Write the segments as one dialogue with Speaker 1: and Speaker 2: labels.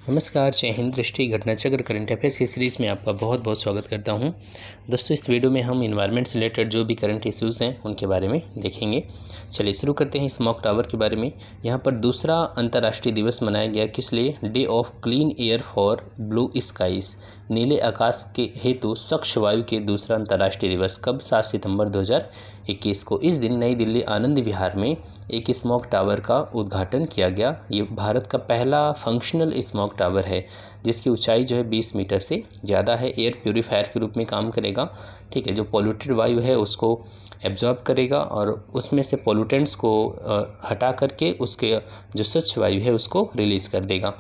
Speaker 1: नमस्कार, जय हिंद। दृष्टि घटनाचक्र करंट अफेयर्स की सीरीज़ में आपका बहुत बहुत स्वागत करता हूं। दोस्तों, इस वीडियो में हम इन्वायरमेंट से रिलेटेड जो भी करंट इश्यूज़ हैं उनके बारे में देखेंगे। चलिए शुरू करते हैं स्मॉग टावर के बारे में। यहां पर दूसरा अंतर्राष्ट्रीय दिवस मनाया गया, किस लिए? Day of clean air for blue skies, नीले आकाश के हेतु स्वच्छ वायु के दूसरा अंतर्राष्ट्रीय दिवस कब? 7 सितंबर 2021 को। इस दिन नई दिल्ली आनंद विहार में एक स्मॉग टावर का उद्घाटन किया गया। ये भारत का पहला फंक्शनल स्मॉग टावर है जिसकी ऊंचाई जो है 20 मीटर से ज़्यादा है। एयर प्यूरीफायर के रूप में काम करेगा। ठीक है, जो पॉल्यूटेड वायु है उसको एब्जॉर्ब करेगा और उसमें से पॉल्यूटेंट्स को हटा करके उसके जो स्वच्छ वायु है उसको रिलीज़ कर देगा।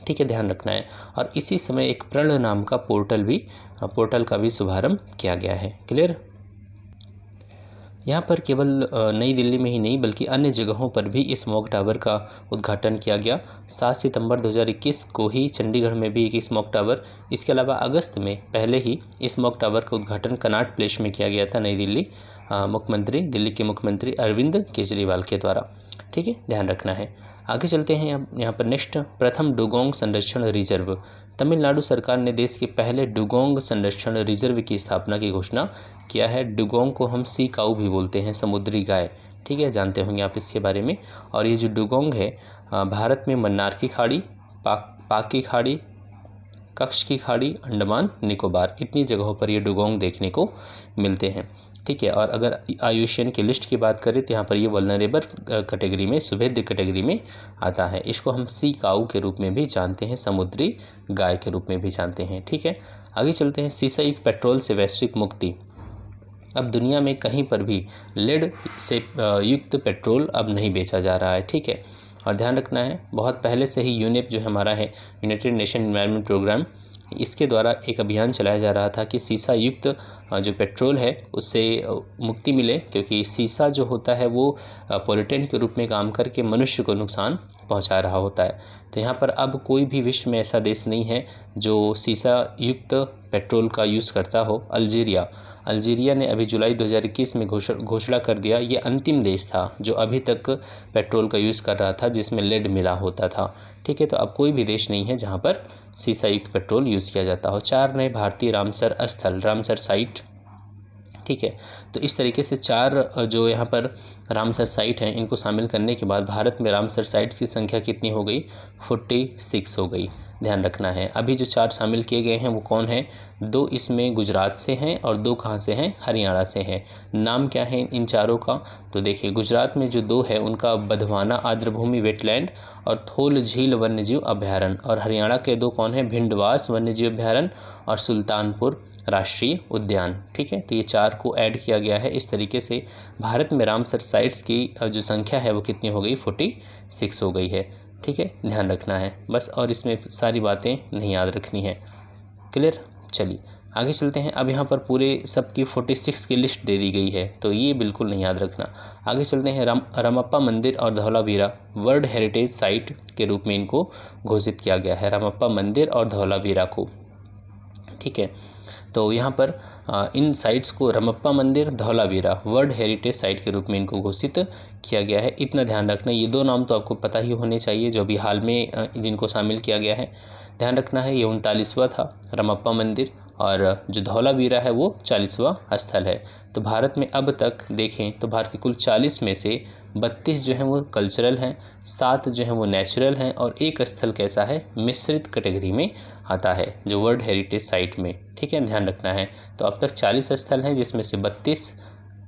Speaker 1: ठीक है, ध्यान रखना है। और इसी समय एक प्रण नाम का पोर्टल का भी शुभारंभ किया गया है। क्लियर? यहाँ पर केवल नई दिल्ली में ही नहीं बल्कि अन्य जगहों पर भी इस स्मॉग टावर का उद्घाटन किया गया। 7 सितंबर 2021 को ही चंडीगढ़ में भी एक स्मॉग टावर, इसके अलावा अगस्त में पहले ही इस स्मॉग टावर का उद्घाटन कनॉट प्लेस में किया गया था नई दिल्ली, दिल्ली के मुख्यमंत्री अरविंद केजरीवाल के द्वारा। ठीक है, ध्यान रखना है। आगे चलते हैं यहाँ पर नेक्स्ट, प्रथम डुगोंग संरक्षण रिजर्व। तमिलनाडु सरकार ने देश के पहले डुगोंग संरक्षण रिजर्व की स्थापना की घोषणा किया है। डुगोंग को हम सी काऊ भी बोलते हैं, समुद्री गाय। ठीक है, जानते होंगे आप इसके बारे में। और ये जो डुगोंग है भारत में मन्नार की खाड़ी, पाक की खाड़ी, कच्छ की खाड़ी, अंडमान निकोबार, इतनी जगहों पर ये डुगोंग देखने को मिलते हैं। ठीक है, और अगर आयुष्यन की लिस्ट की बात करें तो यहाँ पर ये वल्नरेबल कैटेगरी में, सुभेद्य कैटेगरी में आता है। इसको हम सी काऊ के रूप में भी जानते हैं, समुद्री गाय के रूप में भी जानते हैं। ठीक है, आगे चलते हैं। सीसा युक्त पेट्रोल से वैश्विक मुक्ति। अब दुनिया में कहीं पर भी लेड से युक्त पेट्रोल अब नहीं बेचा जा रहा है। ठीक है, और ध्यान रखना है, बहुत पहले से ही यूनेप जो हमारा है, यूनाइटेड नेशन एनवायरनमेंट प्रोग्राम, इसके द्वारा एक अभियान चलाया जा रहा था कि सीसा युक्त जो पेट्रोल है उससे मुक्ति मिले, क्योंकि सीसा जो होता है वो पॉल्यूटेंट के रूप में काम करके मनुष्य को नुकसान पहुंचा रहा होता है। तो यहाँ पर अब कोई भी विश्व में ऐसा देश नहीं है जो सीसा युक्त पेट्रोल का यूज़ करता हो। अल्जीरिया ने अभी जुलाई 2021 में घोषणा कर दिया। ये अंतिम देश था जो अभी तक पेट्रोल का यूज़ कर रहा था जिसमें लेड मिला होता था। ठीक है, तो अब कोई भी देश नहीं है जहाँ पर सीसा युक्त पेट्रोल यूज़ किया जाता हो। 4 नए भारतीय रामसर साइट। ठीक है, तो इस तरीके से 4 जो यहाँ पर रामसर साइट हैं इनको शामिल करने के बाद भारत में रामसर साइट की संख्या कितनी हो गई? 46 हो गई। ध्यान रखना है। अभी जो 4 शामिल किए गए हैं वो कौन है? 2 इसमें गुजरात से हैं और 2 कहाँ से हैं? हरियाणा से हैं। नाम क्या है इन चारों का? तो देखिए, गुजरात में जो 2 है उनका बधवाना आर्द्रभूमि वेटलैंड और थोल झील वन्यजीव अभ्यारण्य, और हरियाणा के 2 कौन है? भिंडवास वन्यजीव अभ्यारण्य और सुल्तानपुर राष्ट्रीय उद्यान। ठीक है, तो ये 4 को ऐड किया गया है। इस तरीके से भारत में रामसर साइट्स की जो संख्या है वो कितनी हो गई? 46 हो गई है। ठीक है, ध्यान रखना है बस, और इसमें सारी बातें नहीं याद रखनी है। क्लियर? चलिए आगे चलते हैं। अब यहाँ पर पूरे सबकी 46 की लिस्ट दे दी गई है तो ये बिल्कुल नहीं याद रखना। आगे चलते हैं। रामप्पा मंदिर और धौलावीरा वर्ल्ड हेरिटेज साइट के रूप में इनको घोषित किया गया है, रामप्पा मंदिर और धौलावीरा को। ठीक है, तो यहाँ पर इन साइट्स को रामप्पा मंदिर, धौलावीरा वर्ल्ड हेरिटेज साइट के रूप में इनको घोषित किया गया है। इतना ध्यान रखना, ये 2 नाम तो आपको पता ही होने चाहिए जो अभी हाल में जिनको शामिल किया गया है। ध्यान रखना है, ये 39वां था रामप्पा मंदिर, और जो धौलावीरा है वो 40वां स्थल है। तो भारत में अब तक देखें तो भारत के कुल 40 में से 32 जो हैं वो कल्चरल हैं, 7 जो हैं वो नेचुरल हैं, और 1 स्थल कैसा है? मिश्रित कैटेगरी में आता है जो वर्ल्ड हेरिटेज साइट में। ठीक है, ध्यान रखना है। तो अब तक 40 स्थल हैं जिसमें से 32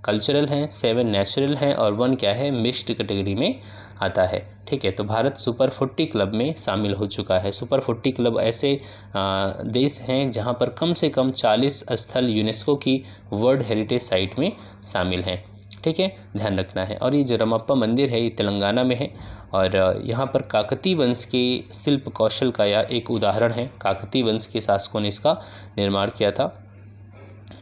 Speaker 1: कल्चरल हैं, 7 नेचुरल हैं और 1 क्या है? मिक्स्ड कैटेगरी में आता है। ठीक है, तो भारत सुपर 40 क्लब में शामिल हो चुका है। सुपर 40 क्लब ऐसे देश हैं जहां पर कम से कम 40 स्थल यूनेस्को की वर्ल्ड हेरिटेज साइट में शामिल हैं। ठीक है, ध्यान रखना है। और ये जो रामप्पा मंदिर है ये तेलंगाना में है, और यहाँ पर काकतीय वंश के शिल्प कौशल का यह एक उदाहरण है। काकतीय वंश के शासकों ने इसका निर्माण किया था।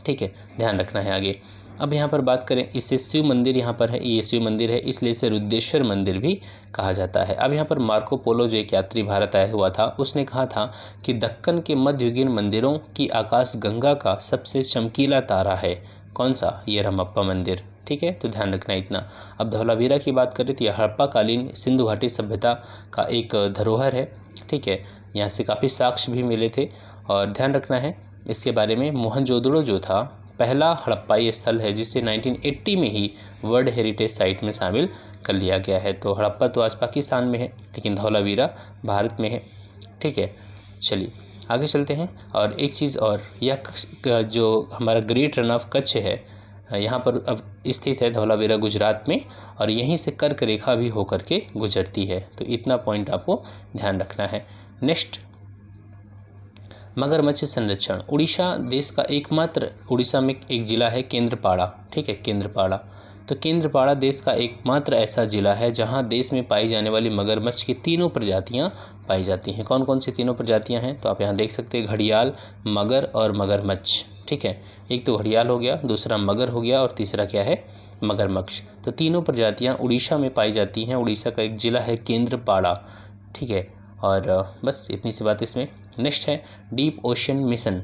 Speaker 1: ठीक है, ध्यान रखना है आगे। अब यहाँ पर बात करें, इससे शिव मंदिर यहाँ पर है, ये शिव मंदिर है, इसलिए इसे रुद्रेश्वर मंदिर भी कहा जाता है। अब यहाँ पर मार्को पोलो जो एक यात्री भारत आया हुआ था उसने कहा था कि दक्कन के मध्ययुगीन मंदिरों की आकाश गंगा का सबसे चमकीला तारा है। कौन सा? ये रामप्पा मंदिर। ठीक है, तो ध्यान रखना इतना। अब धौलावीरा की बात करें तो यह हड़प्पा कालीन सिंधु घाटी सभ्यता का एक धरोहर है। ठीक है, यहाँ से काफ़ी साक्ष्य भी मिले थे। और ध्यान रखना है इसके बारे में, मोहनजोदड़ो जो था पहला हड़प्पाई स्थल है जिसे 1980 में ही वर्ल्ड हेरिटेज साइट में शामिल कर लिया गया है। तो हड़प्पा तो आज पाकिस्तान में है, लेकिन धौलावीरा भारत में है। ठीक है, चलिए आगे चलते हैं। और एक चीज़ और, यह जो हमारा ग्रेट रन ऑफ कच्छ है यहाँ पर अब स्थित है धौलावीरा गुजरात में, और यहीं से कर्क रेखा भी होकर के गुजरती है। तो इतना पॉइंट आपको ध्यान रखना है। नेक्स्ट, मगरमच्छ संरक्षण। उड़ीसा देश का एकमात्र, उड़ीसा में एक ज़िला है केंद्रपाड़ा। ठीक है, केंद्रपाड़ा। तो केंद्रपाड़ा देश का एकमात्र ऐसा ज़िला है जहां देश में पाई जाने वाली मगरमच्छ की तीनों प्रजातियां पाई जाती हैं। कौन कौन सी तीनों प्रजातियां हैं तो आप यहां देख सकते हैं, घड़ियाल, मगर और मगरमच्छ। ठीक है, एक तो घड़ियाल हो गया, दूसरा मगर हो गया, और तीसरा क्या है, मगरमच्छ। तो तीनों प्रजातियां उड़ीसा में पाई जाती हैं। उड़ीसा का एक ज़िला है केंद्रपाड़ा। ठीक है, और बस इतनी सी बात इसमें। नेक्स्ट है डीप ओशन मिशन।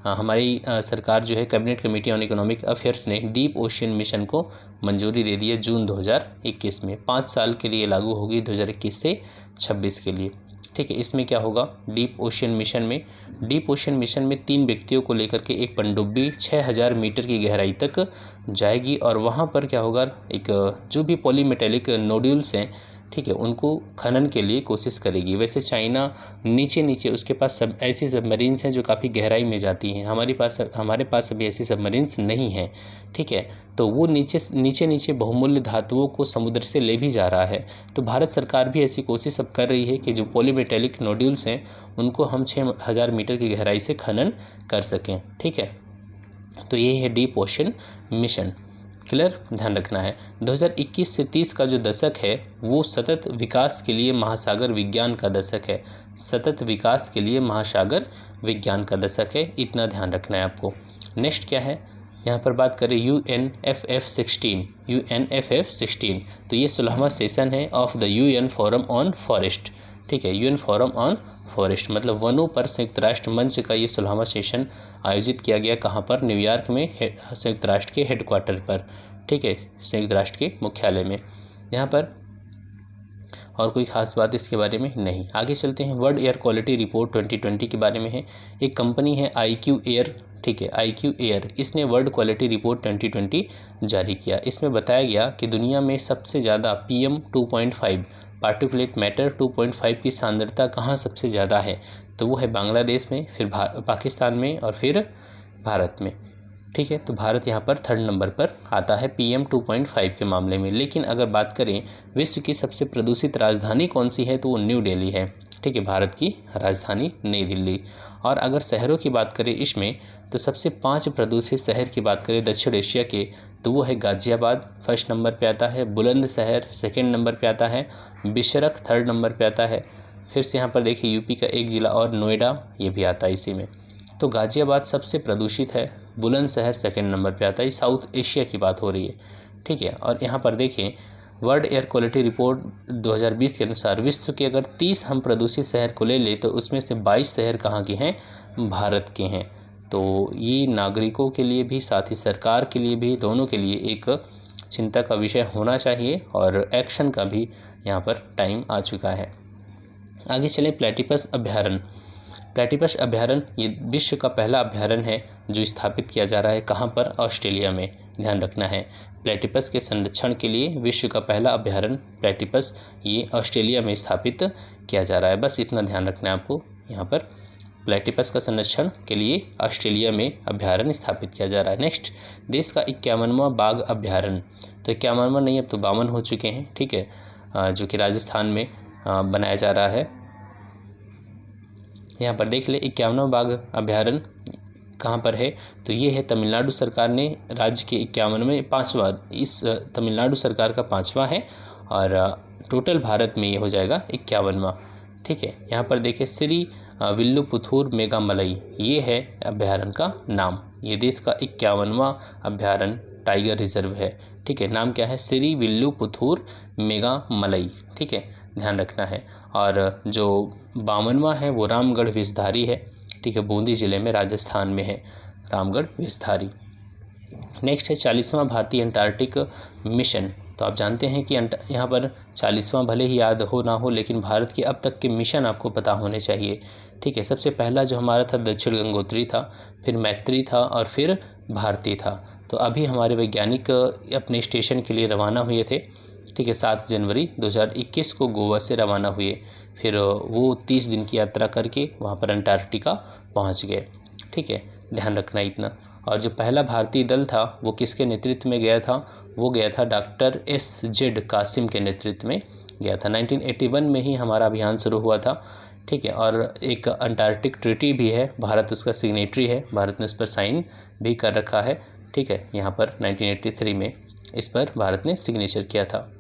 Speaker 1: हमारी सरकार जो है, cabinet committee on economic affairs ने डीप ओशन मिशन को मंजूरी दे दी है जून 2021 में। 5 साल के लिए लागू होगी, 2021 से 26 के लिए। ठीक है, इसमें क्या होगा, डीप ओशन मिशन में 3 व्यक्तियों को लेकर के एक पनडुब्बी 6000 मीटर की गहराई तक जाएगी, और वहाँ पर क्या होगा, एक जो भी पॉलीमेटेलिक नोड्यूल्स हैं, ठीक है, उनको खनन के लिए कोशिश करेगी। वैसे चाइना नीचे उसके पास सब ऐसी सबमरीन्स हैं जो काफ़ी गहराई में जाती हैं। हमारे पास अभी ऐसी सबमरीन्स नहीं हैं। ठीक है, तो वो नीचे बहुमूल्य धातुओं को समुद्र से ले भी जा रहा है। तो भारत सरकार भी ऐसी कोशिश अब कर रही है कि जो पॉलीमेटेलिक नोड्यूल्स हैं उनको हम 6000 मीटर की गहराई से खनन कर सकें। ठीक है, तो यही है डीप ओशन मिशन। क्लियर, ध्यान रखना है। 2021 से 30 का जो दशक है वो सतत विकास के लिए महासागर विज्ञान का दशक है। सतत विकास के लिए महासागर विज्ञान का दशक है, इतना ध्यान रखना है आपको। नेक्स्ट क्या है, यहाँ पर बात करें UNFF 16। तो ये 16वां सेशन है of the UN forum on forest. ठीक है, UN फोरम ऑन फॉरेस्ट मतलब वनों पर संयुक्त राष्ट्र मंच का ये 16वां सेशन आयोजित किया गया। कहाँ पर, न्यूयॉर्क में, संयुक्त राष्ट्र के हेडक्वार्टर पर। ठीक है, संयुक्त राष्ट्र के मुख्यालय में। यहाँ पर और कोई ख़ास बात इसके बारे में नहीं। आगे चलते हैं, वर्ल्ड एयर क्वालिटी रिपोर्ट 2020 के बारे में है। एक कंपनी है IQ एयर। ठीक है, IQ एयर, इसने वर्ल्ड क्वालिटी रिपोर्ट 2020 जारी किया। इसमें बताया गया कि दुनिया में सबसे ज़्यादा PM 2.5 पार्टिकुलेट मैटर 2.5 की सांद्रता कहाँ सबसे ज़्यादा है, तो वो है बांग्लादेश में, फिर पाकिस्तान में, और फिर भारत में। ठीक है, तो भारत यहाँ पर 3rd नंबर पर आता है PM 2.5 के मामले में। लेकिन अगर बात करें विश्व की सबसे प्रदूषित राजधानी कौन सी है, तो वो न्यू दिल्ली है। ठीक है, भारत की राजधानी नई दिल्ली। और अगर शहरों की बात करें इसमें, तो सबसे 5 प्रदूषित शहर की बात करें दक्षिण एशिया के, तो वो है गाज़ियाबाद 1st नंबर पे आता है, बुलंदशहर 2nd नंबर पे आता है, बिशरख 3rd नंबर पे आता है। फिर से यहाँ पर देखिए यूपी का एक ज़िला और नोएडा, ये भी आता है इसी में। तो गाज़ियाबाद सबसे प्रदूषित है, बुलंदशहर 2nd नंबर पे आता है। साउथ एशिया की बात हो रही है। ठीक है, और यहाँ पर देखें वर्ल्ड एयर क्वालिटी रिपोर्ट 2020 के अनुसार विश्व के अगर 30 हम प्रदूषित शहर को ले लें तो उसमें से 22 शहर कहाँ के हैं, भारत के हैं। तो ये नागरिकों के लिए भी, साथ ही सरकार के लिए भी, दोनों के लिए एक चिंता का विषय होना चाहिए, और एक्शन का भी यहाँ पर टाइम आ चुका है। आगे चलें, प्लेटिपस अभ्यारण्य। प्लेटिपस अभ्यारण्य ये विश्व का पहला अभ्यारण्य है जो स्थापित किया जा रहा है। कहाँ पर, ऑस्ट्रेलिया में। ध्यान रखना है, प्लेटिपस के संरक्षण के लिए विश्व का पहला अभ्यारण्य प्लेटिपस ये ऑस्ट्रेलिया में स्थापित किया जा रहा है। बस इतना ध्यान रखना है आपको। यहाँ पर प्लेटिपस का संरक्षण के लिए ऑस्ट्रेलिया में अभ्यारण्य स्थापित किया जा रहा है। नेक्स्ट, देश का 51वां बाघ अभ्यारण्य। तो 51वां नहीं, अब तो 52 हो चुके हैं। ठीक है, जो कि राजस्थान में बनाया जा रहा है। यहाँ पर देख ले 51वां बाघ अभ्यारण्य कहाँ पर है, तो ये है तमिलनाडु सरकार ने राज्य के 51 में 5वां, इस तमिलनाडु सरकार का 5वां है, और टोटल भारत में ये हो जाएगा 51वां। ठीक है, यहाँ पर देखिए श्री विल्लुपुथूर मेघामलई, ये है अभ्यारण्य का नाम। ये देश का 51वां अभ्यारण्य टाइगर रिजर्व है। ठीक है, नाम क्या है, श्री विल्लुपुथूर मेघामलई। ठीक है, ध्यान रखना है। और जो 52वां है वो रामगढ़ विषधारी है। ठीक है, बूंदी जिले में, राजस्थान में है रामगढ़ विषधारी। नेक्स्ट है 40वां भारतीय अंटार्कटिक मिशन। तो आप जानते हैं कि यहाँ पर 40वां भले ही याद हो ना हो, लेकिन भारत के अब तक के मिशन आपको पता होने चाहिए। ठीक है, सबसे पहला जो हमारा था दक्षिण गंगोत्री था, फिर मैत्री था और फिर भारती था। तो अभी हमारे वैज्ञानिक अपने स्टेशन के लिए रवाना हुए थे। ठीक है, 7 जनवरी 2021 को गोवा से रवाना हुए। फिर वो 30 दिन की यात्रा करके वहाँ पर अंटार्कटिका पहुँच गए। ठीक है, ध्यान रखना इतना। और जो पहला भारतीय दल था वो किसके नेतृत्व में गया था? वो गया था डॉक्टर SZ कासिम के नेतृत्व में गया था। 1981 में ही हमारा अभियान शुरू हुआ था। ठीक है, और एक अंटार्कटिक ट्रीटी भी है, भारत उसका सिग्नेटरी है, भारत ने उस पर साइन भी कर रखा है। ठीक है, यहाँ पर 1983 में इस पर भारत ने सिग्नेचर किया था,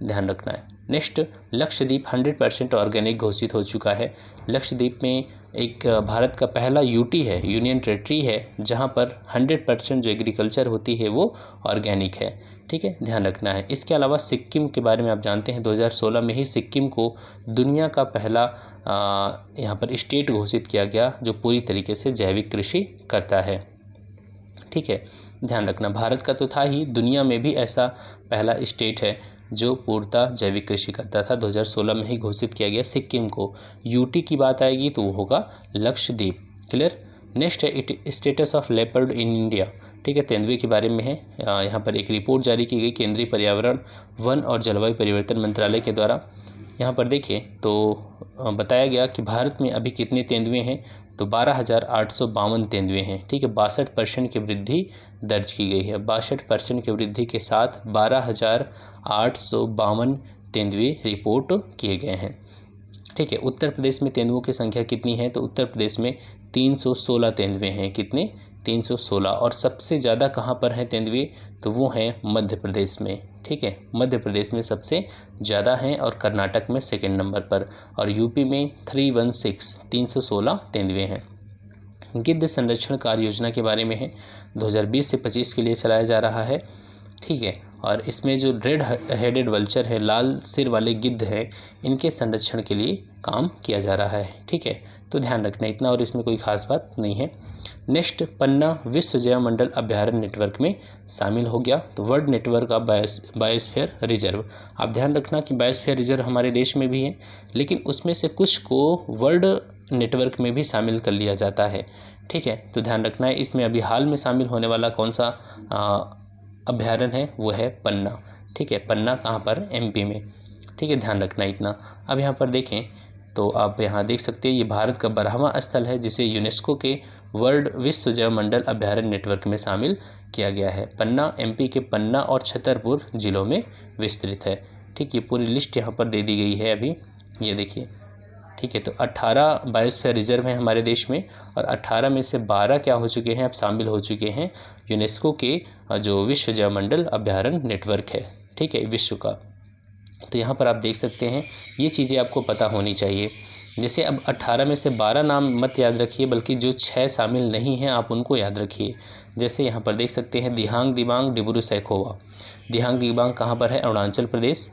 Speaker 1: ध्यान रखना है। नेक्स्ट, लक्षद्वीप 100% ऑर्गेनिक घोषित हो चुका है। लक्षद्वीप में एक भारत का पहला यूटी है, यूनियन टेरिटरी है, जहाँ पर 100% जो एग्रीकल्चर होती है वो ऑर्गेनिक है। ठीक है, ध्यान रखना है। इसके अलावा सिक्किम के बारे में आप जानते हैं 2016 में ही सिक्किम को दुनिया का पहला यहाँ पर स्टेट घोषित किया गया जो पूरी तरीके से जैविक कृषि करता है। ठीक है, ध्यान रखना, भारत का तो था ही, दुनिया में भी ऐसा पहला स्टेट है जो पूर्णतः जैविक कृषि करता था। 2016 में ही घोषित किया गया सिक्किम को। यूटी की बात आएगी तो वो होगा लक्षद्वीप। क्लियर। नेक्स्ट है status of leopard in India. ठीक है, तेंदुए के बारे में है। यहाँ पर एक रिपोर्ट जारी की गई केंद्रीय पर्यावरण, वन और जलवायु परिवर्तन मंत्रालय के द्वारा। यहाँ पर देखें तो बताया गया कि भारत में अभी कितने तेंदुए हैं, तो 12,852 तेंदुए हैं। ठीक है, 62% की वृद्धि दर्ज की गई है। 62% की वृद्धि के साथ 12,852 तेंदुए रिपोर्ट किए गए हैं। ठीक है, उत्तर प्रदेश में तेंदुओं की संख्या कितनी है, तो उत्तर प्रदेश में 316 तेंदुए हैं। कितने? 316। और सबसे ज़्यादा कहाँ पर हैं तेंदुए, तो वो हैं मध्य प्रदेश में। ठीक है, मध्य प्रदेश में सबसे ज़्यादा हैं और कर्नाटक में सेकंड नंबर पर, और यूपी में 316 तेंदुए हैं। गिद्ध संरक्षण कार्य योजना के बारे में है, 2020 से 25 के लिए चलाया जा रहा है। ठीक है, और इसमें जो रेड हेडेड वल्चर है, लाल सिर वाले गिद्ध है, इनके संरक्षण के लिए काम किया जा रहा है। ठीक है, तो ध्यान रखना इतना, और इसमें कोई खास बात नहीं है। नेक्स्ट, पन्ना विश्व जैव मंडल अभ्यारण्य नेटवर्क में शामिल हो गया। तो world network of biosphere reserve. आप ध्यान रखना कि बायोस्फीयर रिजर्व हमारे देश में भी है, लेकिन उसमें से कुछ को वर्ल्ड नेटवर्क में भी शामिल कर लिया जाता है। ठीक है, तो ध्यान रखना है। इसमें अभी हाल में शामिल होने वाला कौन सा अभ्यारण्य है, वो है पन्ना। ठीक है, पन्ना कहाँ पर? MP में। ठीक है, ध्यान रखना इतना। अब यहाँ पर देखें तो आप यहाँ देख सकते हैं ये भारत का 12वां स्थल है जिसे यूनेस्को के वर्ल्ड विश्व जैव मंडल अभ्यारण्य नेटवर्क में शामिल किया गया है। पन्ना MP के पन्ना और छतरपुर जिलों में विस्तृत है। ठीक, ये पूरी लिस्ट यहाँ पर दे दी गई है अभी, ये देखिए। ठीक है, तो 18 बायोस्फीयर रिजर्व हैं हमारे देश में, और 18 में से 12 क्या हो चुके हैं, अब शामिल हो चुके हैं यूनेस्को के जो विश्व जैव मंडल अभ्यारण्य नेटवर्क है। ठीक है, विश्व का। तो यहाँ पर आप देख सकते हैं, ये चीज़ें आपको पता होनी चाहिए। जैसे अब 18 में से 12 नाम मत याद रखिए, बल्कि जो 6 शामिल नहीं हैं आप उनको याद रखिए। जैसे यहाँ पर देख सकते हैं दिहांग दिबांग डिब्रू सैखोवा। दिहांग दिबांग कहाँ पर है? अरुणाचल प्रदेश।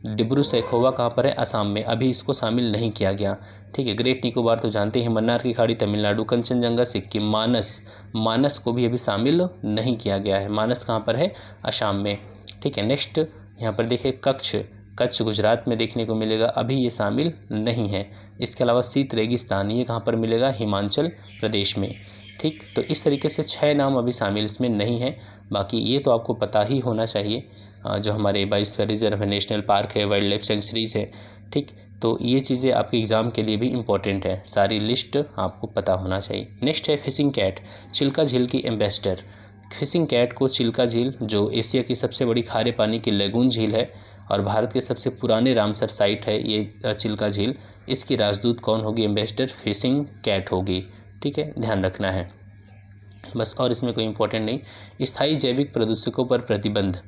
Speaker 1: डिब्रू सैखोवा कहाँ पर है? असम में। अभी इसको शामिल नहीं किया गया। ठीक है, ग्रेट निकोबार तो जानते हैं, मन्नार की खाड़ी तमिलनाडु, कंचनजंगा सिक्किम, मानस को भी अभी शामिल नहीं किया गया है। मानस कहाँ पर है? असम में। ठीक है, नेक्स्ट यहाँ पर देखिए कच्छ गुजरात में देखने को मिलेगा, अभी ये शामिल नहीं है। इसके अलावा शीत रेगिस्तान, ये कहाँ पर मिलेगा? हिमाचल प्रदेश में। ठीक, तो इस तरीके से 6 नाम अभी शामिल इसमें नहीं है। बाकी ये तो आपको पता ही होना चाहिए, जो हमारे बायोस्फीयर रिजर्व है, नेशनल पार्क है, वाइल्ड लाइफ सेंचुरीज है। ठीक, तो ये चीज़ें आपके एग्ज़ाम के लिए भी इम्पोर्टेंट है, सारी लिस्ट आपको पता होना चाहिए। नेक्स्ट है फिशिंग कैट, चिल्का झील की एम्बेसडर। फिशिंग कैट को चिल्का झील, जो एशिया की सबसे बड़ी खारे पानी की लेगून झील है और भारत के सबसे पुराने रामसर साइट है ये चिल्का झील, इसकी राजदूत कौन होगी? एम्बेसडर फिशिंग कैट होगी। ठीक है, ध्यान रखना है बस, और इसमें कोई इंपॉर्टेंट नहीं। स्थायी जैविक प्रदूषकों पर प्रतिबंध।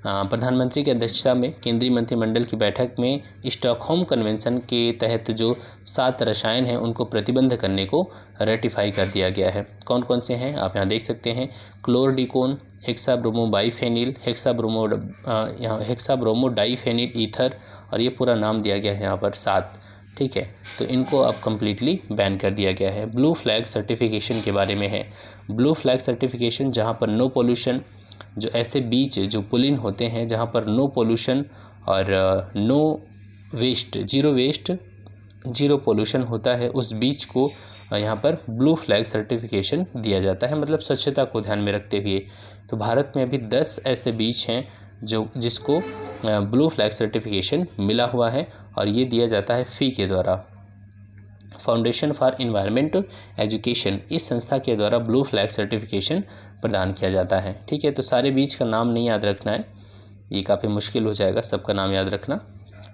Speaker 1: प्रधानमंत्री की अध्यक्षता में केंद्रीय मंत्रिमंडल की बैठक में स्टॉकहोम कन्वेंशन के तहत जो 7 रसायन हैं उनको प्रतिबंध करने को रेटिफाई कर दिया गया है। कौन कौन से हैं आप यहाँ देख सकते हैं? क्लोरडिकोन, हेक्साब्रोमोबाइफेनिल, हेक्साब्रोमोडाइफेनिल ईथर, और ये पूरा नाम दिया गया है यहाँ पर 7। ठीक है, तो इनको अब कम्प्लीटली बैन कर दिया गया है। ब्लू फ्लैग सर्टिफिकेशन के बारे में है। ब्लू फ्लैग सर्टिफिकेशन जहाँ पर नो पोल्यूशन, जो ऐसे बीच जो पुल इन होते हैं जहाँ पर नो पोल्यूशन और नो वेस्ट, जीरो पोल्यूशन होता है, उस बीच को यहाँ पर ब्लू फ्लैग सर्टिफिकेशन दिया जाता है, मतलब स्वच्छता को ध्यान में रखते हुए। तो भारत में अभी 10 ऐसे बीच हैं जिसको ब्लू फ्लैग सर्टिफिकेशन मिला हुआ है, और ये दिया जाता है फ़ी के द्वारा। फाउंडेशन फॉर एनवायरनमेंट एजुकेशन, इस संस्था के द्वारा ब्लू फ्लैग सर्टिफिकेशन प्रदान किया जाता है। ठीक है, तो सारे बीच का नाम नहीं याद रखना है, ये काफ़ी मुश्किल हो जाएगा सबका नाम याद रखना।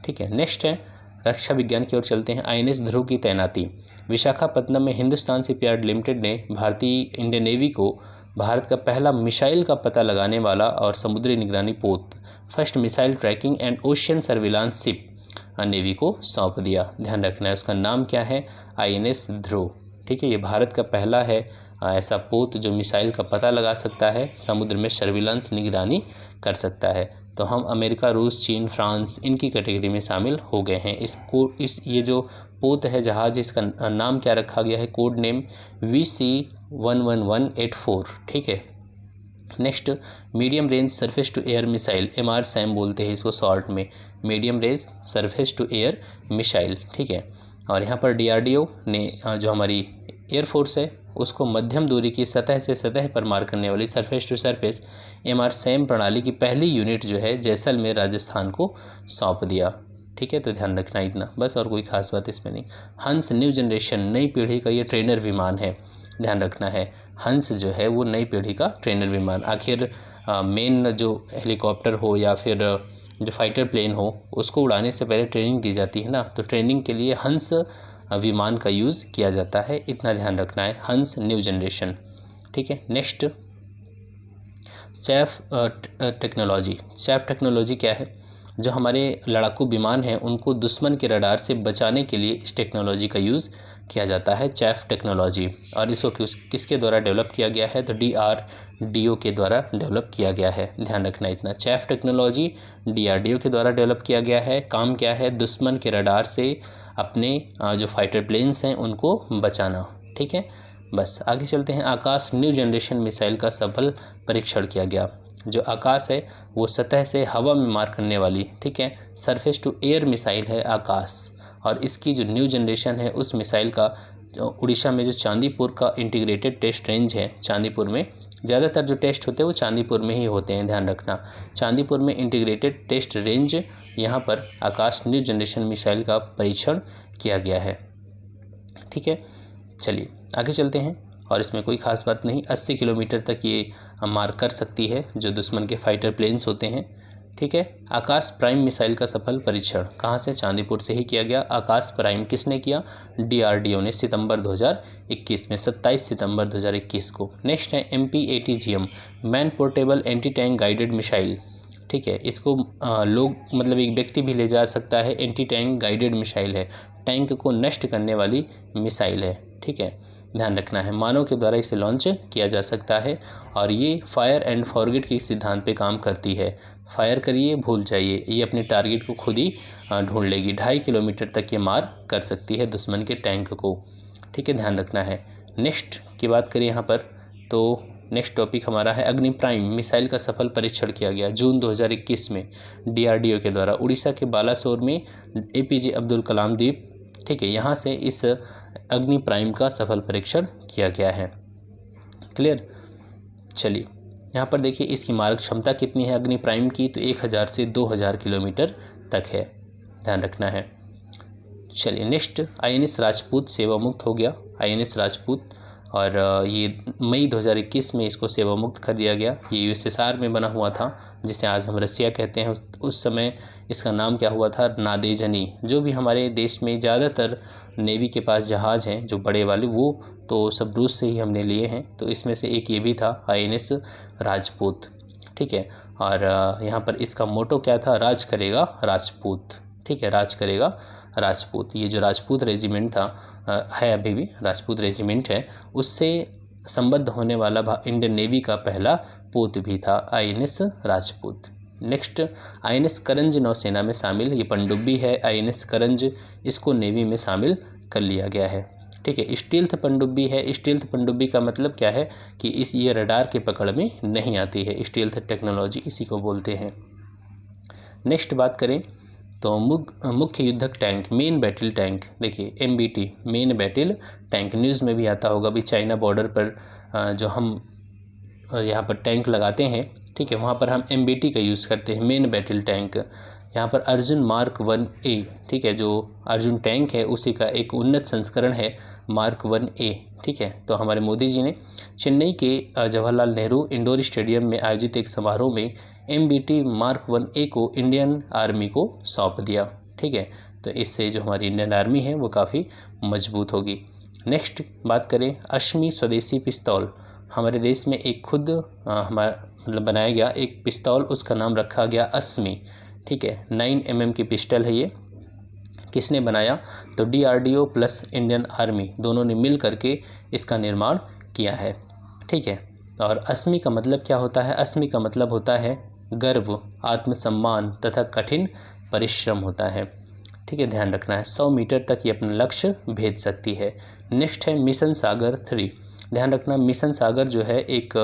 Speaker 1: ठीक है, नेक्स्ट है रक्षा विज्ञान की ओर चलते हैं। INS ध्रुव की तैनाती। विशाखापत्तनम में हिंदुस्तान शिपयार्ड लिमिटेड ने भारतीय इंडियन नेवी को भारत का पहला मिसाइल का पता लगाने वाला और समुद्री निगरानी पोत, first missile tracking and ocean surveillance ship navy को सौंप दिया। ध्यान रखना है उसका नाम क्या है, INS ध्रुव। ठीक है, ये भारत का पहला है ऐसा पोत जो मिसाइल का पता लगा सकता है, समुद्र में सर्विलांस निगरानी कर सकता है। तो हम अमेरिका, रूस, चीन, फ्रांस इनकी कैटेगरी में शामिल हो गए हैं। ये जो पोत है जहाज, इसका नाम क्या रखा गया है, कोड नेम VC-11184। ठीक है, next medium range surface to air missile, MRSAM बोलते हैं इसको शॉर्ट में, medium range surface to air missile. ठीक है, और यहाँ पर DRDO ने जो हमारी एयरफोर्स है उसको मध्यम दूरी की सतह से सतह पर मार करने वाली सरफेस टू सरफेस MRSAM प्रणाली की पहली यूनिट जो है जैसलमेर राजस्थान को सौंप दिया। ठीक है, तो ध्यान रखना इतना बस, और कोई खास बात इसमें नहीं। हंस न्यू जनरेशन, नई पीढ़ी का ये ट्रेनर विमान है, ध्यान रखना है। हंस जो है वो नई पीढ़ी का ट्रेनर विमान। आखिर मेन जो हेलीकॉप्टर हो या फिर जो फाइटर प्लेन हो उसको उड़ाने से पहले ट्रेनिंग दी जाती है ना, तो ट्रेनिंग के लिए हंस विमान का यूज़ किया जाता है, इतना ध्यान रखना है। हंस न्यू जनरेशन। ठीक है, next Saif technology. Saif technology क्या है, जो हमारे लड़ाकू विमान हैं उनको दुश्मन के रडार से बचाने के लिए इस टेक्नोलॉजी का यूज़ किया जाता है, चैफ टेक्नोलॉजी। और इसको किसके द्वारा डेवलप किया गया है, तो DRDO के द्वारा डेवलप किया गया है, ध्यान रखना इतना। चैफ टेक्नोलॉजी DRDO के द्वारा डेवलप किया गया है। काम क्या है, दुश्मन के रडार से अपने जो फाइटर प्लेन्स हैं उनको बचाना। ठीक है, बस आगे चलते हैं। आकाश न्यू जनरेशन मिसाइल का सफल परीक्षण किया गया। जो आकाश है वो सतह से हवा में मार करने वाली, ठीक है, सरफेस टू एयर मिसाइल है आकाश। और इसकी जो न्यू जनरेशन है उस मिसाइल का जो उड़ीसा में जो चांदीपुर का इंटीग्रेटेड टेस्ट रेंज है, चांदीपुर में ज़्यादातर जो टेस्ट होते हैं वो चांदीपुर में ही होते हैं, ध्यान रखना। चांदीपुर में इंटीग्रेटेड टेस्ट रेंज, यहाँ पर आकाश न्यू जनरेशन मिसाइल का परीक्षण किया गया है। ठीक है, चलिए आगे चलते हैं। और इसमें कोई ख़ास बात नहीं, 80 किलोमीटर तक ये मार कर सकती है जो दुश्मन के फाइटर प्लेन्स होते हैं। ठीक है, आकाश प्राइम मिसाइल का सफल परीक्षण कहाँ से, चांदीपुर से ही किया गया। आकाश प्राइम किसने किया, DRDO ने सितंबर 2021 में, 27 सितंबर 2021 को। नेक्स्ट है MPATGM, man portable anti tank guided missile. ठीक है, इसको लोग मतलब एक व्यक्ति भी ले जा सकता है। एंटी टैंक गाइडेड मिसाइल है, टैंक को नष्ट करने वाली मिसाइल है। ठीक है, ध्यान रखना है, मानव के द्वारा इसे लॉन्च किया जा सकता है। और ये फायर एंड फॉरगेट के सिद्धांत पे काम करती है। फायर करिए, भूल जाइए, ये अपने टारगेट को खुद ही ढूंढ लेगी। 2.5 किलोमीटर तक ये मार कर सकती है दुश्मन के टैंक को। ठीक है, ध्यान रखना है। नेक्स्ट की बात करें यहाँ पर, तो नेक्स्ट टॉपिक हमारा है अग्नि प्राइम मिसाइल का सफल परीक्षण किया गया जून 2021 में DRDO के द्वारा उड़ीसा के बालासोर में APJ अब्दुल कलाम द्वीप। ठीक है, यहाँ से इस अग्नि प्राइम का सफल परीक्षण किया गया है। क्लियर, चलिए यहाँ पर देखिए इसकी मारक क्षमता कितनी है अग्नि प्राइम की, तो 1000 से 2000 किलोमीटर तक है, ध्यान रखना है। चलिए नेक्स्ट, INS राजपूत सेवा मुक्त हो गया। INS राजपूत, और ये मई 2021 में इसको सेवा मुक्त कर दिया गया। ये USSR में बना हुआ था, जिसे आज हम रसिया कहते हैं। उस समय इसका नाम क्या हुआ था, नादेजनी। जो भी हमारे देश में ज़्यादातर नेवी के पास जहाज़ हैं जो बड़े वाले, वो तो सब रूस से ही हमने लिए हैं। तो इसमें से एक ये भी था, INS राजपूत। ठीक है, और यहाँ पर इसका मोटो क्या था, राज करेगा राजपूत। ठीक है, राज करेगा राजपूत। ये जो राजपूत रेजिमेंट था है, अभी भी राजपूत रेजिमेंट है, उससे संबद्ध होने वाला इंडियन नेवी का पहला पोत भी था INS राजपूत। नेक्स्ट, INS करंज नौसेना में शामिल, ये पनडुब्बी है INS करंज, इसको नेवी में शामिल कर लिया गया है। ठीक है। स्टील्थ पनडुब्बी है। स्टील्थ पनडुब्बी का मतलब क्या है कि ये रडार के पकड़ में नहीं आती है। स्टील्थ टेक्नोलॉजी इसी को बोलते हैं। नेक्स्ट बात करें तो मुख्य युद्धक टैंक, मेन बैटल टैंक, देखिए MBT, main battle tank, news में भी आता होगा। अभी चाइना बॉर्डर पर जो हम यहाँ पर टैंक लगाते हैं, ठीक है, वहाँ पर हम MBT का यूज़ करते हैं, मेन बैटल टैंक। यहाँ पर अर्जुन मार्क 1A, ठीक है, जो अर्जुन टैंक है उसी का एक उन्नत संस्करण है मार्क 1A, ठीक है। तो हमारे मोदी जी ने चेन्नई के जवाहरलाल नेहरू इंडोर स्टेडियम में आयोजित एक समारोह में MBT मार्क 1A को इंडियन आर्मी को सौंप दिया, ठीक है। तो इससे जो हमारी इंडियन आर्मी है वो काफ़ी मजबूत होगी। नेक्स्ट बात करें अश्मी स्वदेशी पिस्तौल, हमारे देश में एक खुद हमारा मतलब बनाया गया एक पिस्तौल, उसका नाम रखा गया अश्मी, ठीक है। 9 mm की पिस्टल है ये। किसने बनाया? तो DRDO प्लस इंडियन आर्मी दोनों ने मिल करके इसका निर्माण किया है, ठीक है। और अश्मी का मतलब क्या होता है? अश्मी का मतलब होता है गर्व, आत्मसम्मान तथा कठिन परिश्रम होता है, ठीक है, ध्यान रखना है। 100 मीटर तक ये अपना लक्ष्य भेज सकती है। नेक्स्ट है मिशन सागर 3, ध्यान रखना मिशन सागर जो है एक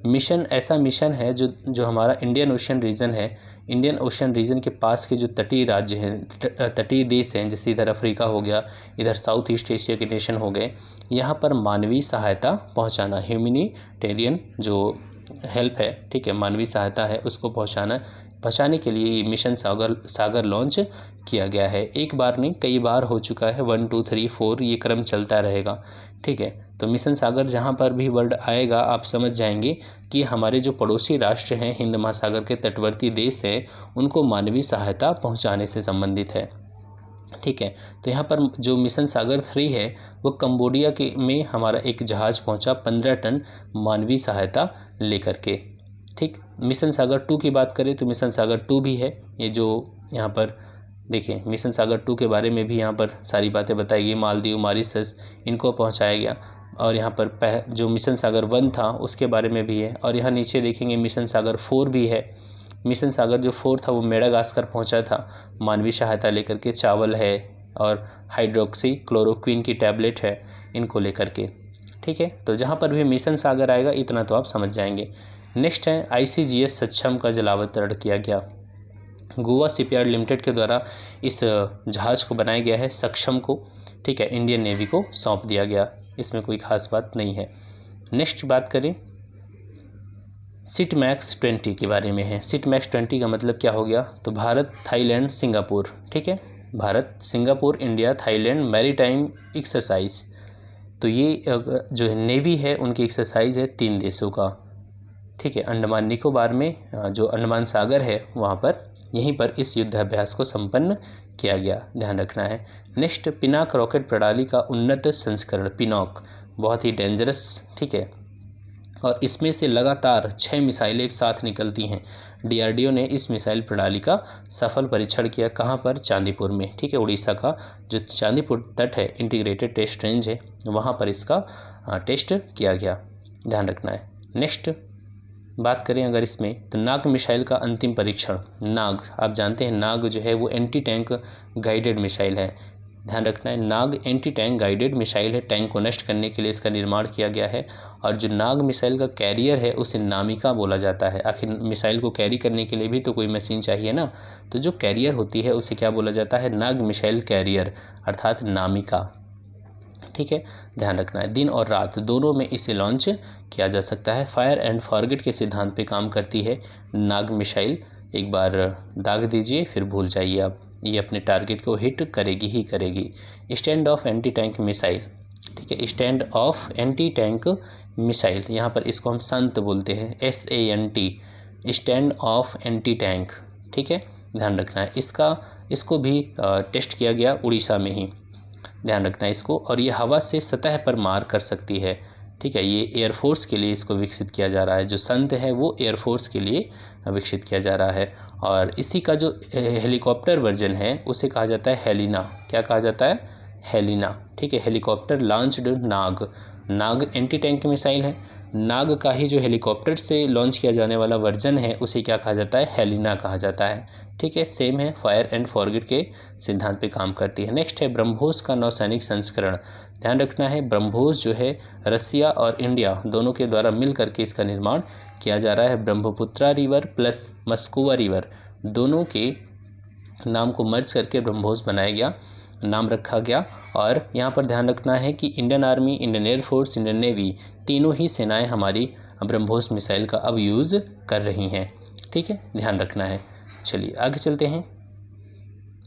Speaker 1: मिशन, ऐसा मिशन है जो हमारा इंडियन ओशन रीजन है। इंडियन ओशन रीजन के पास के जो तटीय राज्य हैं, तटीय देश हैं, जैसे इधर अफ्रीका हो गया, इधर साउथ ईस्ट एशिया के नेशन हो गए, यहाँ पर मानवीय सहायता पहुँचाना, ह्यूमैनिटेरियन जो हेल्प है, ठीक है, मानवीय सहायता है, उसको पहुँचाने के लिए ये मिशन सागर लॉन्च किया गया है। एक बार नहीं, कई बार हो चुका है। 1 2 3 4 ये क्रम चलता रहेगा, ठीक है। तो मिशन सागर जहाँ पर भी वर्ड आएगा आप समझ जाएंगे कि हमारे जो पड़ोसी राष्ट्र हैं, हिंद महासागर के तटवर्ती देश हैं, उनको मानवीय सहायता पहुँचाने से संबंधित है, ठीक है। तो यहाँ पर जो मिशन सागर 3 है वो कंबोडिया के में हमारा एक जहाज़ पहुँचा 15 टन मानवीय सहायता लेकर के, ठीक। मिशन सागर 2 की बात करें तो मिशन सागर 2 भी है। ये जो यहाँ पर देखें मिशन सागर 2 के बारे में भी यहाँ पर सारी बातें बताई गई। मालदीव, मॉरिशस इनको पहुँचाया गया। और यहाँ पर जो मिशन सागर 1 था उसके बारे में भी है। और यहाँ नीचे देखेंगे मिशन सागर 4 भी है। मिशन सागर जो 4 था वो मेडागास्कर पहुँचा था मानवीय सहायता लेकर के, चावल है और हाइड्रोक्सी क्लोरोक्विन की टैबलेट है, इनको लेकर के, ठीक है। तो जहाँ पर भी मिशन सागर आएगा इतना तो आप समझ जाएंगे। नेक्स्ट है ICGS सक्षम का जलावतरण किया गया। गोवा शिपयार्ड लिमिटेड के द्वारा इस जहाज़ को बनाया गया है, सक्षम को, ठीक है, इंडियन नेवी को सौंप दिया गया। इसमें कोई ख़ास बात नहीं है। नेक्स्ट बात करें सिटमैक्स 20 के बारे में है। सिटमैक्स 20 का मतलब क्या हो गया? तो भारत, थाईलैंड, सिंगापुर, ठीक है, Bharat, Singapore, India, Thailand maritime exercise. तो ये जो नेवी है उनकी एक्सरसाइज है 3 देशों का, ठीक है। अंडमान निकोबार में जो अंडमान सागर है वहाँ पर, यहीं पर इस युद्धाभ्यास को संपन्न किया गया, ध्यान रखना है। नेक्स्ट पिनाक रॉकेट प्रणाली का उन्नत संस्करण, पिनॉक बहुत ही डेंजरस, ठीक है, और इसमें से लगातार 6 मिसाइलें एक साथ निकलती हैं। DRDO ने इस मिसाइल प्रणाली का सफल परीक्षण किया। कहाँ पर? चांदीपुर में, ठीक है, उड़ीसा का जो चांदीपुर तट है, इंटीग्रेटेड टेस्ट रेंज है, वहाँ पर इसका टेस्ट किया गया, ध्यान रखना है। नेक्स्ट बात करें अगर इसमें तो नाग मिसाइल का अंतिम परीक्षण। नाग, आप जानते हैं नाग जो है वो एंटी टैंक गाइडेड मिसाइल है, ध्यान रखना है। नाग एंटी टैंक गाइडेड मिसाइल है, टैंक को नष्ट करने के लिए इसका निर्माण किया गया है। और जो नाग मिसाइल का कैरियर है उसे नामिका बोला जाता है। आखिर मिसाइल को कैरी करने के लिए भी तो कोई मशीन चाहिए ना, तो जो कैरियर होती है उसे क्या बोला जाता है? नाग मिसाइल कैरियर, अर्थात नामिका, ठीक है, ध्यान रखना है। दिन और रात दोनों में इसे लॉन्च किया जा सकता है। फायर एंड फॉरगेट के सिद्धांत पे काम करती है नाग मिसाइल। एक बार दाग दीजिए फिर भूल जाइए आप, ये अपने टारगेट को हिट करेगी ही करेगी। Stand of anti tank missile, ठीक है, stand of anti tank missile, यहाँ पर इसको हम संत बोलते हैं, SANT, stand of anti tank, ठीक है, ध्यान रखना है। इसको भी टेस्ट किया गया उड़ीसा में ही, ध्यान रखना है इसको। और ये हवा से सतह पर मार कर सकती है, ठीक है, ये एयरफोर्स के लिए इसको विकसित किया जा रहा है। जो संत है वो एयरफोर्स के लिए विकसित किया जा रहा है। और इसी का जो हेलीकॉप्टर वर्जन है उसे कहा जाता है हेलिना। क्या कहा जाता है? हेलिना, ठीक है। हेलीकॉप्टर लॉन्च्ड नाग, नाग एंटी टैंक मिसाइल है। नाग का ही जो हेलीकॉप्टर से लॉन्च किया जाने वाला वर्जन है उसे क्या कहा जाता है, हेलिना कहा जाता है, ठीक है। सेम है, फायर एंड फॉरगेट के सिद्धांत पे काम करती है। नेक्स्ट है ब्रह्मोस का नौसैनिक संस्करण। ध्यान रखना है, ब्रह्मोस जो है रसिया और इंडिया दोनों के द्वारा मिल करके इसका निर्माण किया जा रहा है। ब्रह्मपुत्रा रिवर प्लस मस्कोवा रिवर दोनों के नाम को मर्ज करके ब्रह्मोस बनाया गया, नाम रखा गया। और यहाँ पर ध्यान रखना है कि Indian army, Indian air force, Indian navy तीनों ही सेनाएं हमारी ब्रह्मोस मिसाइल का अब यूज़ कर रही हैं, ठीक है, ध्यान रखना है। चलिए आगे चलते हैं।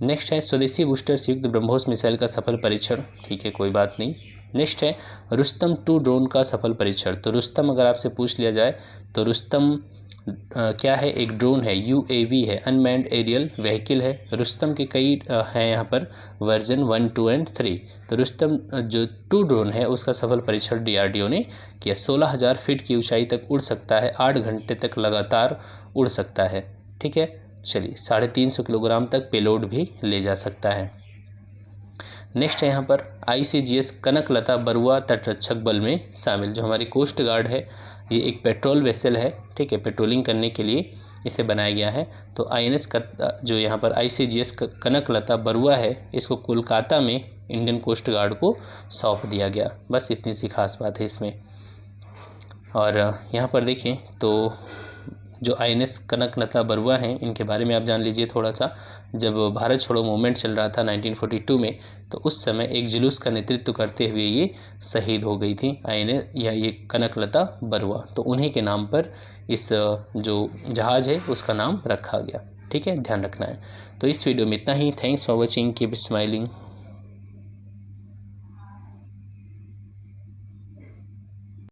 Speaker 1: नेक्स्ट है स्वदेशी बूस्टर से युक्त ब्रह्मोस मिसाइल का सफल परीक्षण, ठीक है, कोई बात नहीं। नेक्स्ट है रुस्तम 2 ड्रोन का सफल परीक्षण। तो रुस्तम अगर आपसे पूछ लिया जाए तो रुस्तम क्या है, एक ड्रोन है, UAV है, अनमैन्ड एरियल व्हीकल है। रुस्तम के कई हैं यहाँ पर वर्जन 1, 2 एंड 3। तो रुस्तम जो 2 ड्रोन है उसका सफल परीक्षण DRDO ने किया। 16,000 फीट की ऊंचाई तक उड़ सकता है, 8 घंटे तक लगातार उड़ सकता है, ठीक है। चलिए 350 किलोग्राम तक पेलोड भी ले जा सकता है। नेक्स्ट है यहाँ पर ICGS कनकलता बरुआ तटरक्षक बल में शामिल, जो हमारी कोस्ट गार्ड है, ये एक पेट्रोल वेसल है, ठीक है, पेट्रोलिंग करने के लिए इसे बनाया गया है। तो INS जो यहाँ पर ICGS कनकलता बरुआ है, इसको कोलकाता में इंडियन कोस्ट गार्ड को सौंप दिया गया। बस इतनी सी खास बात है इसमें। और यहाँ पर देखें तो जो INS कनकलता बरुआ हैं इनके बारे में आप जान लीजिए थोड़ा सा। जब भारत छोड़ो मूवमेंट चल रहा था 1942 में, तो उस समय एक जुलूस का नेतृत्व करते हुए ये शहीद हो गई थी INS या ये कनकलता बरुआ। तो उन्हीं के नाम पर इस जो जहाज़ है उसका नाम रखा गया, ठीक है, ध्यान रखना है। तो इस वीडियो में इतना ही। Thanks for watching, keep smiling.